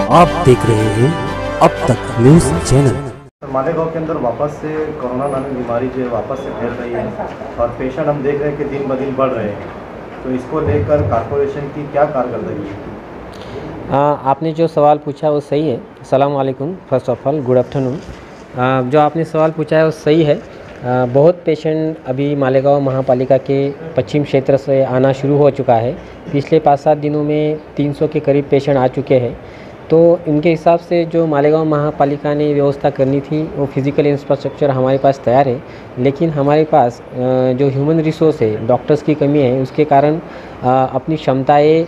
आप देख रहे हैं अब तक न्यूज़ चैनल। मालेगांव के अंदर वापस से कोरोना नामक बीमारी जो है वापस से फैल रही है और पेशेंट हम देख रहे हैं कि दिन ब दिन बढ़ रहे हैं, तो इसको लेकर कॉर्पोरेशन की क्या कारकर्दगी है? आपने जो सवाल पूछा वो सही है। अस्सलाम वालेकुम, first of all good afternoon. जो आपने सवाल पूछा है वो सही है। बहुत पेशेंट अभी मालेगांव महापालिका के पश्चिम क्षेत्र से आना शुरू हो चुका है। पिछले 5-7 दिनों में 300 के करीब पेशेंट आ चुके हैं। तो इनके हिसाब से जो मालेगांव महापालिका ने व्यवस्था करनी थी वो फिज़िकल इंफ्रास्ट्रक्चर हमारे पास तैयार है, लेकिन हमारे पास जो ह्यूमन रिसोर्स है, डॉक्टर्स की कमी है, उसके कारण अपनी क्षमताएं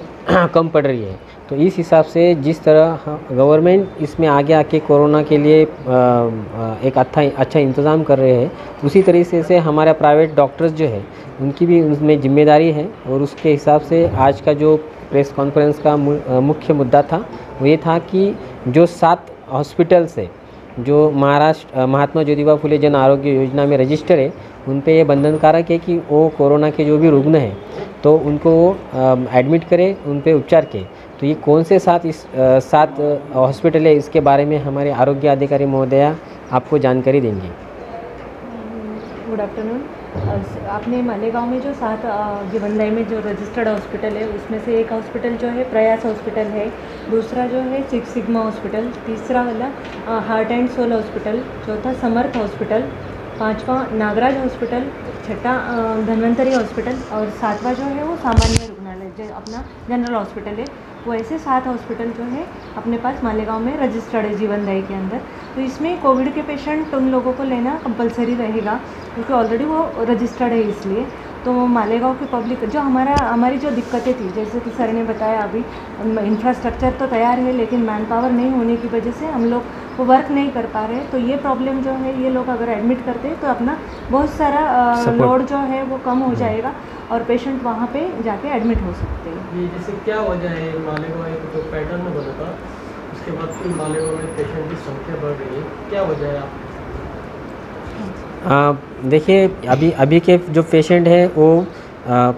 कम पड़ रही है। तो इस हिसाब से जिस तरह गवर्नमेंट इसमें आगे आके कोरोना के लिए एक अच्छा इंतज़ाम कर रहे हैं, उसी तरीके से हमारा प्राइवेट डॉक्टर्स जो है उनकी भी उसमें जिम्मेदारी है। और उसके हिसाब से आज का जो प्रेस कॉन्फ्रेंस का मुख्य मुद्दा था वो ये था कि जो 7 हॉस्पिटल्स है जो महाराष्ट्र महात्मा ज्योतिबा फुले जन आरोग्य योजना में रजिस्टर है, उन पे ये बंधनकारक है कि वो कोरोना के जो भी रुग्ण हैं तो उनको एडमिट करें, उन पे उपचार के। तो ये कौन से 7 हॉस्पिटल है, इसके बारे में हमारे आरोग्य अधिकारी महोदया आपको जानकारी देंगी। Good afternoon. आपने मालेगांव में जो 7 जीवनदायी में जो रजिस्टर्ड हॉस्पिटल है उसमें से एक हॉस्पिटल जो है प्रयास हॉस्पिटल है, दूसरा जो है सिक्स सिग्मा हॉस्पिटल, तीसरा वाला हार्ट एंड सोल हॉस्पिटल, चौथा समर्थ हॉस्पिटल, 5वां नागराज हॉस्पिटल, 6ठा धन्वंतरी हॉस्पिटल और 7वां जो है वो सामान्य रुग्णालय जो अपना जनरल हॉस्पिटल है। वो ऐसे 7 हॉस्पिटल जो है अपने पास मालेगांव में रजिस्टर्ड है जीवनदायी के अंदर। तो इसमें कोविड के पेशेंट उन लोगों को लेना कंपलसरी रहेगा क्योंकि ऑलरेडी वो रजिस्टर्ड है। इसलिए तो मालेगांव की पब्लिक जो हमारी जो दिक्कतें थी, जैसे कि सर ने बताया, अभी इंफ्रास्ट्रक्चर तो तैयार है लेकिन मैन पावर नहीं होने की वजह से हम लोग वो वर्क नहीं कर पा रहे। तो ये प्रॉब्लम जो है, ये लोग अगर एडमिट करते हैं तो अपना बहुत सारा लोड जो है वो कम हो जाएगा और पेशेंट वहाँ पे जाके एडमिट हो सकते हैं। ये जैसे क्या वजह है मालेगांव एक जो पैटर्न बना था उसके बाद फिर मालेगांव में पेशेंट की संख्या बढ़ रही है, क्या वजह है आप? देखिए अभी के जो पेशेंट हैं वो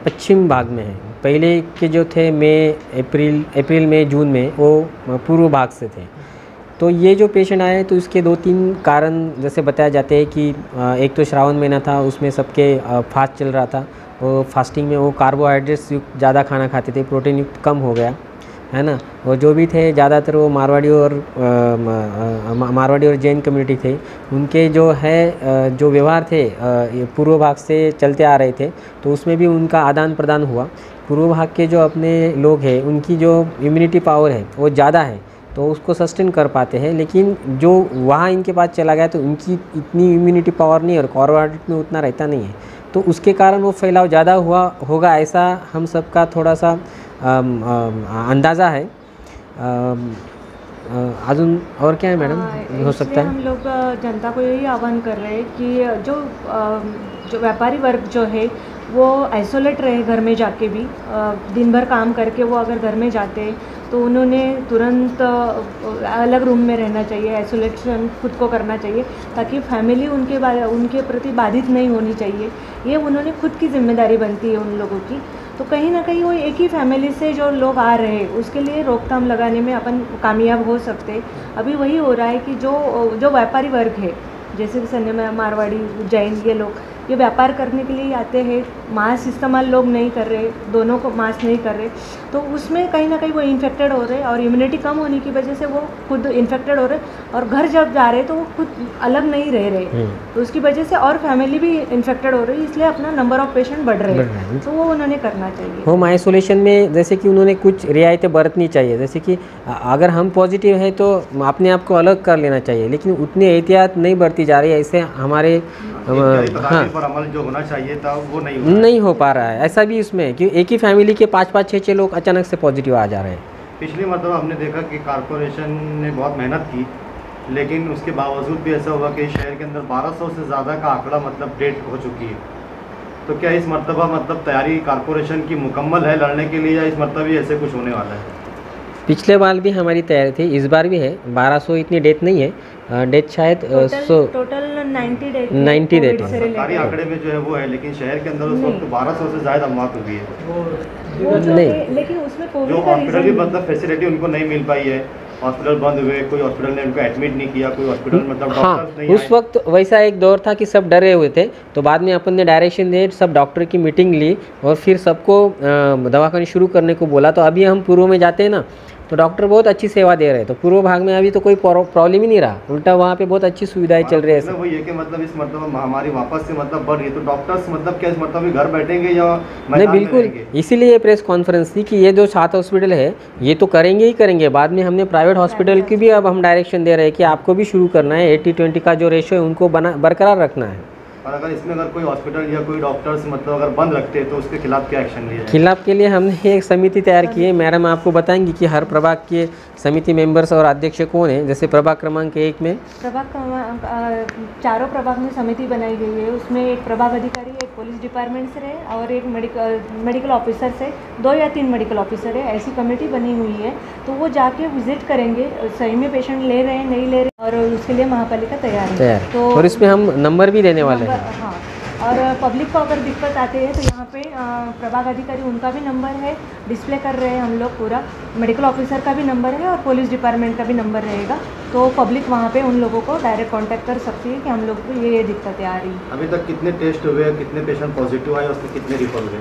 पश्चिम भाग में हैं। पहले के जो थे अप्रैल मई जून में वो पूर्व भाग से थे। तो ये जो पेशेंट आए तो इसके 2-3 कारण जैसे बताए जाते हैं कि एक तो श्रावण महीना था, उसमें सबके फास्ट चल रहा था। वो फास्टिंग में वो कार्बोहाइड्रेट्स युक्त ज़्यादा खाना खाते थे, प्रोटीन युक्त कम हो गया है ना। और जो भी थे ज़्यादातर वो मारवाड़ी और जैन कम्युनिटी थे। उनके जो है जो व्यवहार थे पूर्व भाग से चलते आ रहे थे, तो उसमें भी उनका आदान प्रदान हुआ। पूर्व भाग के जो अपने लोग हैं उनकी जो इम्यूनिटी पावर है वो ज़्यादा है, तो उसको सस्टेन कर पाते हैं। लेकिन जो वहाँ इनके पास चला गया तो उनकी इतनी इम्यूनिटी पावर नहीं और कार्बोहाइड्रेट में उतना रहता नहीं है, तो उसके कारण वो फैलाव ज़्यादा होगा ऐसा हम सबका थोड़ा सा अंदाज़ा है। अजून और क्या है मैडम हो सकता है? हम लोग जनता को यही आह्वान कर रहे हैं कि जो व्यापारी वर्ग जो है वो आइसोलेट रहे घर में जाके भी। दिन भर काम करके वो अगर घर में जाते हैं तो उन्होंने तुरंत अलग रूम में रहना चाहिए, आइसोलेशन खुद को करना चाहिए ताकि फैमिली उनके प्रति बाधित नहीं होनी चाहिए। ये उन्होंने खुद की जिम्मेदारी बनती है उन लोगों की। तो कहीं ना कहीं वो एक ही फैमिली से जो लोग आ रहे हैं उसके लिए रोकथाम लगाने में अपन कामयाब हो सकते हैं। अभी वही हो रहा है कि जो व्यापारी वर्ग है, जैसे कि सन्य मारवाड़ी जैन, ये लोग ये व्यापार करने के लिए आते हैं, मास्क इस्तेमाल लोग नहीं कर रहे, दोनों को मास्क नहीं कर रहे, तो उसमें कहीं ना कहीं वो इन्फेक्टेड हो रहे और इम्यूनिटी कम होने की वजह से वो खुद इन्फेक्टेड हो रहे और घर जब जा रहे तो वो खुद अलग नहीं रह रहे, तो उसकी वजह से और फैमिली भी इन्फेक्टेड हो रही है, इसलिए अपना नंबर ऑफ पेशेंट बढ़ रहे हैं। तो वो उन्होंने करना चाहिए। होम आइसोलेशन में जैसे कि उन्होंने कुछ रियायतें बरतनी चाहिए, जैसे कि अगर हम पॉजिटिव है तो अपने आप को अलग कर लेना चाहिए, लेकिन उतनी एहतियात नहीं बरती जा रही है। ऐसे हमारे पर अमल जो होना चाहिए था वो नहीं हो पा रहा है। ऐसा भी इसमें कि एक ही फैमिली के 5-5, 6-6 लोग अचानक से पॉजिटिव आ जा रहे हैं। पिछली मतलब हमने देखा कि कॉर्पोरेशन ने बहुत मेहनत की, लेकिन उसके बावजूद भी ऐसा हुआ कि शहर के अंदर 1200 से ज़्यादा का आंकड़ा मतलब डेट हो चुकी है। तो क्या इस मरतबा मतलब तैयारी कॉर्पोरेशन की मुकम्मल है लड़ने के लिए, या इस मरतबा भी ऐसे कुछ होने वाला है? पिछले बार भी हमारी तैयारी थी, इस बार भी है। 1200 इतनी डेथ नहीं है, डेथ शायद टोटल 90 डेथ है। सरकारी आंकड़े में जो है वो है, लेकिन शहर के अंदर उस वक्त 1200 से ज़्यादा अमवात हुई है। नहीं, लेकिन उसमें जो हॉस्पिटल की मतलब फैसिलिटी उनको नहीं मिल पाई है, हॉस्पिटल बंद हुए, कोई हॉस्पिटल ने उनको एडमिट नहीं किया, कोई हॉस्पिटल मतलब हाँ, डॉक्टर्स नहीं उस आए। वक्त वैसा एक दौर था कि सब डरे हुए थे, तो बाद में अपन ने डायरेक्शन दिए, सब डॉक्टर की मीटिंग ली और फिर सबको दवाखाने शुरू करने को बोला। तो अभी हम पूर्व में जाते हैं ना, तो डॉक्टर बहुत अच्छी सेवा दे रहे हैं, तो पूर्व भाग में अभी तो कोई प्रॉब्लम ही नहीं रहा, उल्टा वहाँ पे बहुत अच्छी सुविधाएं चल रही है। मतलब वही है कि मतलब इस मतलब महामारी वापस से मतलब बढ़ रही है, तो डॉक्टर्स मतलब क्या इस मतलब भी घर बैठेंगे या नहीं, मैदान में बिल्कुल, रहेंगे? इसीलिए प्रेस कॉन्फ्रेंस थी कि ये जो 7 हॉस्पिटल है ये तो करेंगे ही करेंगे। बाद में हमने प्राइवेट हॉस्पिटल की भी अब हम डायरेक्शन दे रहे हैं कि आपको भी शुरू करना है, 80-20 का जो रेशो है उनको बरकरार रखना है। और अगर इसमें अगर कोई हॉस्पिटल या कोई डॉक्टर्स मतलब अगर बंद रखते हैं तो उसके खिलाफ क्या एक्शन लिया जाए? खिलाफ के लिए हमने एक समिति तैयार की है। मैडम आपको बताएंगी कि हर प्रभाग के समिति मेंबर्स और अध्यक्ष कौन है। जैसे प्रभाग क्रमांक 1 में चारों प्रभाग में समिति बनाई गई है, उसमें एक प्रभाग अधिकारी, एक पुलिस डिपार्टमेंट से है और एक मेडिकल ऑफिसर से, 2 या 3 मेडिकल ऑफिसर है, ऐसी कमेटी बनी हुई है। तो वो जाके विजिट करेंगे, सही में पेशेंट ले रहे हैं नहीं ले रहे, और उसके लिए महापालिका तैयार है। तो और इसमें हम नंबर भी देने वाले हैं। हाँ, और पब्लिक को अगर दिक्कत आती है तो यहाँ पे प्रभाग अधिकारी उनका भी नंबर है, डिस्प्ले कर रहे हैं हम लोग पूरा, मेडिकल ऑफिसर का भी नंबर है और पुलिस डिपार्टमेंट का भी नंबर रहेगा। तो पब्लिक वहाँ पे उन लोगों को डायरेक्ट कांटेक्ट कर सकती है कि हम लोग को ये दिक्कतें आ रही हैं। अभी तक कितने टेस्ट हुए, कितने पेशेंट पॉजिटिव आए, उसमें कितने रिफर हुए?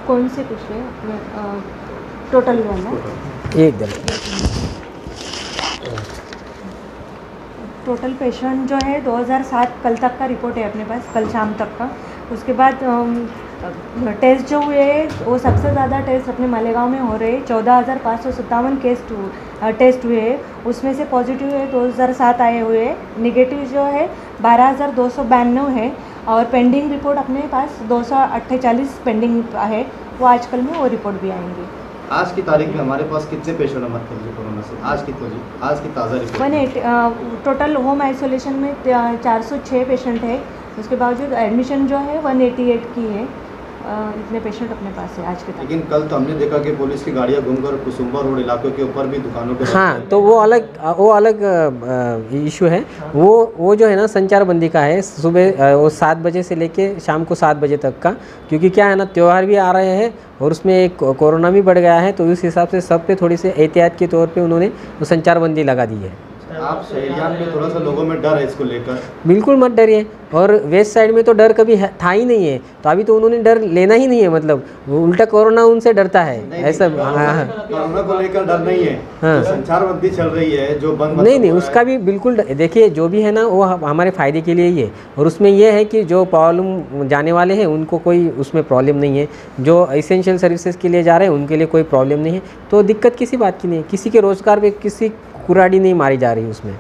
कौन से पूछ रहे हैं? टोटल वाला टोटल पेशेंट जो है 2007 कल तक का रिपोर्ट है अपने पास, कल शाम तक का। उसके बाद टेस्ट जो हुए वो सबसे ज़्यादा टेस्ट अपने मालेगांव में हो रहे हैं, 14,557 टेस्ट हुए हैं। उसमें से पॉजिटिव है 2007 आए हुए हैं, निगेटिव जो है 12,292 है, और पेंडिंग रिपोर्ट अपने पास 248 पेंडिंग है, वो आजकल में वो रिपोर्ट भी आएंगे। आज की तारीख में हमारे पास कितने पेशेंट हैं मतलब जो कोरोना से? आज की ताज़ा रिपोर्ट 180 टोटल होम आइसोलेशन में 406 पेशेंट है। उसके बावजूद एडमिशन जो है 188 की है। इतने पेशेंट अपने पास है आज के तक। लेकिन कल तो हमने देखा कि पुलिस की गाड़ियां घूमकर कुसुम्बा रोड इलाकों के ऊपर भी दुकानों पे हाँ, तो वो अलग इशू है। वो जो है ना संचार बंदी का है, सुबह वो 7 बजे से लेके शाम को 7 बजे तक का, क्योंकि क्या है ना त्यौहार भी आ रहे हैं और उसमें एक कोरोना भी बढ़ गया है, तो उस हिसाब से सब पे थोड़ी सी एहतियात के तौर पे उन्होंने वो संचार बंदी लगा दी है। आप शहरियान में थोड़ा सा लोगों में डर है इसको लेकर? बिल्कुल मत डरिए, और वेस्ट साइड में तो डर कभी था ही नहीं है, तो अभी तो उन्होंने डर लेना ही नहीं है, मतलब उल्टा कोरोना उनसे डरता है ऐसा। कोरोना को लेकर डर नहीं है। हाँ। तो संचार बंदी चल रही है जो बंद नहीं, उसका भी बिल्कुल देखिए, जो भी है ना वो हमारे फ़ायदे के लिए ही है, और उसमें ये है कि जो प्रॉब्लम जाने वाले हैं उनको कोई उसमें प्रॉब्लम नहीं है, जो एसेंशियल सर्विसेज के लिए जा रहे हैं उनके लिए कोई प्रॉब्लम नहीं है, तो दिक्कत किसी बात की नहीं है, किसी के रोज़गार पे किसी कुराड़ी नहीं मारी जा रही उसमें।